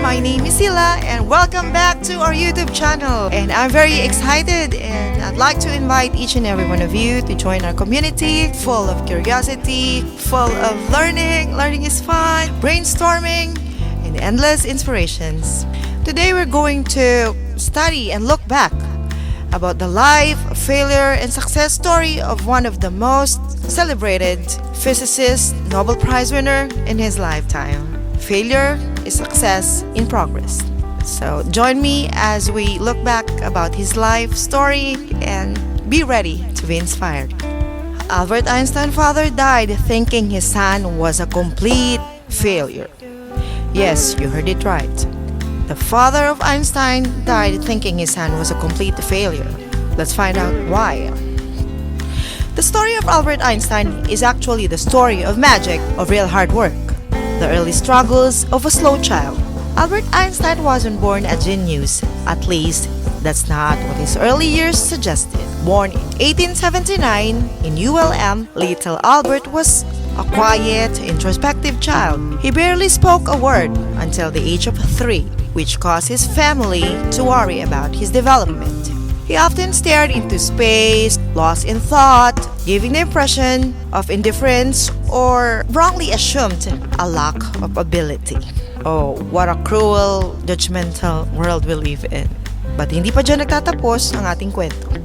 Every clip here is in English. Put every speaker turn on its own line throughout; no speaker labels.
My name is Sila and welcome back to our YouTube channel. And I'm very excited and I'd like to invite each and every one of you to join our community full of curiosity, full of learning. Learning is fun, brainstorming, and endless inspirations. Today we're going to study and look back about the life, failure, and success story of one of the most celebrated physicist, Nobel Prize winner in his lifetime. Failure is success in progress. So join me as we look back about his life story and be ready to be inspired. Albert Einstein's father died thinking his son was a complete failure. Yes, you heard it right. The father of Einstein died thinking his son was a complete failure. Let's find out why. The story of Albert Einstein is actually the story of magic, of real hard work, the early struggles of a slow child. Albert Einstein wasn't born a genius, at least that's not what his early years suggested. Born in 1879 in ULM, little Albert was a quiet, introspective child. He barely spoke a word until the age of 3, which caused his family to worry about his development. He often stared into space, lost in thought, giving the impression of indifference or wrongly assumed a lack of ability. Oh, what a cruel, judgmental world we live in. But hindi pa dyan nagtatapos ang ating kwento.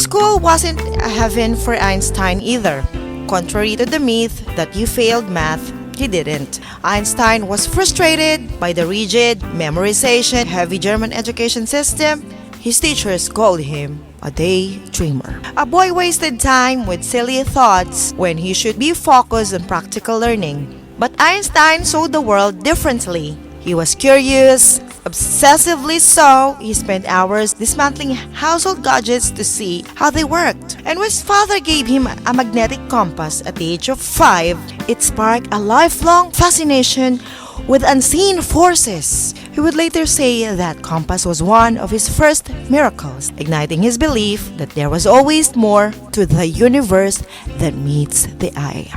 School wasn't a heaven for Einstein either. Contrary to the myth that he failed math, he didn't. Einstein was frustrated by the rigid, memorization, heavy German education system. His teachers called him a daydreamer. A boy wasted time with silly thoughts when he should be focused on practical learning. But Einstein saw the world differently. He was curious, obsessively so. He spent hours dismantling household gadgets to see how they worked. And when his father gave him a magnetic compass at the age of 5, it sparked a lifelong fascination with unseen forces. He would later say that compass was one of his first miracles, igniting his belief that there was always more to the universe than meets the eye.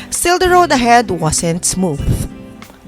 Still, the road ahead wasn't smooth.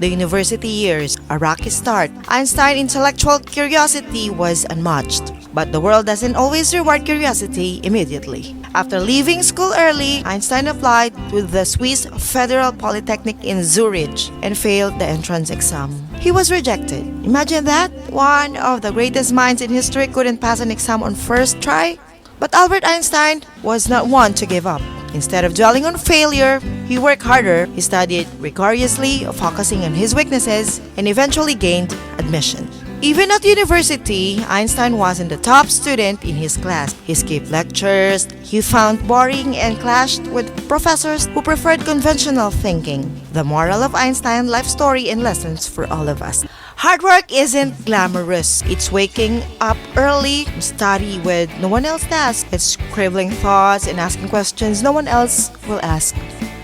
The university years, a rocky start. Einstein's intellectual curiosity was unmatched. But the world doesn't always reward curiosity immediately. After leaving school early, Einstein applied to the Swiss Federal Polytechnic in Zurich and failed the entrance exam. He was rejected. Imagine that? One of the greatest minds in history couldn't pass an exam on first try? But Albert Einstein was not one to give up. Instead of dwelling on failure, he worked harder. He studied rigorously, focusing on his weaknesses, and eventually gained admission. Even at university, Einstein wasn't the top student in his class. He skipped lectures, he found boring and clashed with professors who preferred conventional thinking. The moral of Einstein's life story and lessons for all of us. Hard work isn't glamorous. It's waking up early, study when no one else does. It's scribbling thoughts and asking questions no one else will ask.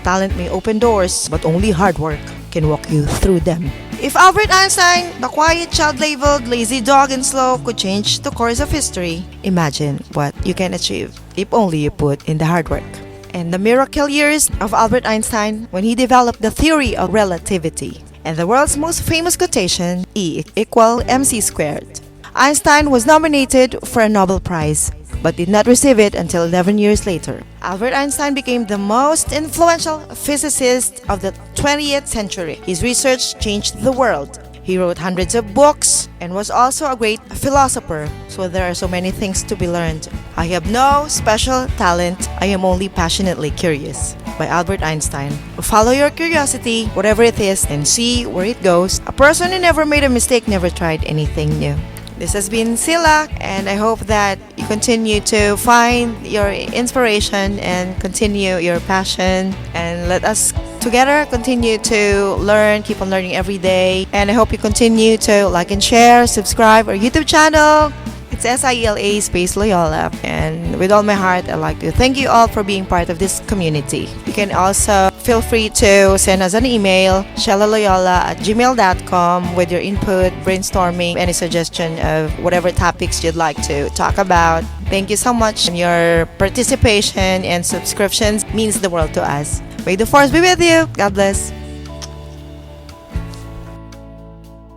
Talent may open doors, but only hard work can walk you through them. If Albert Einstein, the quiet child labeled lazy dog and slow, could change the course of history, imagine what you can achieve if only you put in the hard work. And the miracle years of Albert Einstein when he developed the theory of relativity and the world's most famous quotation, E equal mc squared. Einstein was nominated for a Nobel Prize, but did not receive it until 11 years later. Albert Einstein became the most influential physicist of the 20th century. His research changed the world. He wrote hundreds of books and was also a great philosopher, so there are so many things to be learned. I have no special talent, I am only passionately curious. By Albert Einstein. Follow your curiosity, whatever it is, and see where it goes. A person who never made a mistake never tried anything new. This has been Sila, and I hope that you continue to find your inspiration and continue your passion. And let us together continue to learn, keep on learning every day. And I hope you continue to like and share, subscribe our YouTube channel. It's SILA space Loyola. And with all my heart, I'd like to thank you all for being part of this community. You can also feel free to send us an email, shellaloyola@gmail.com, with your input, brainstorming, any suggestion of whatever topics you'd like to talk about. Thank you so much. Your participation and subscriptions means the world to us. May the force be with you. God bless.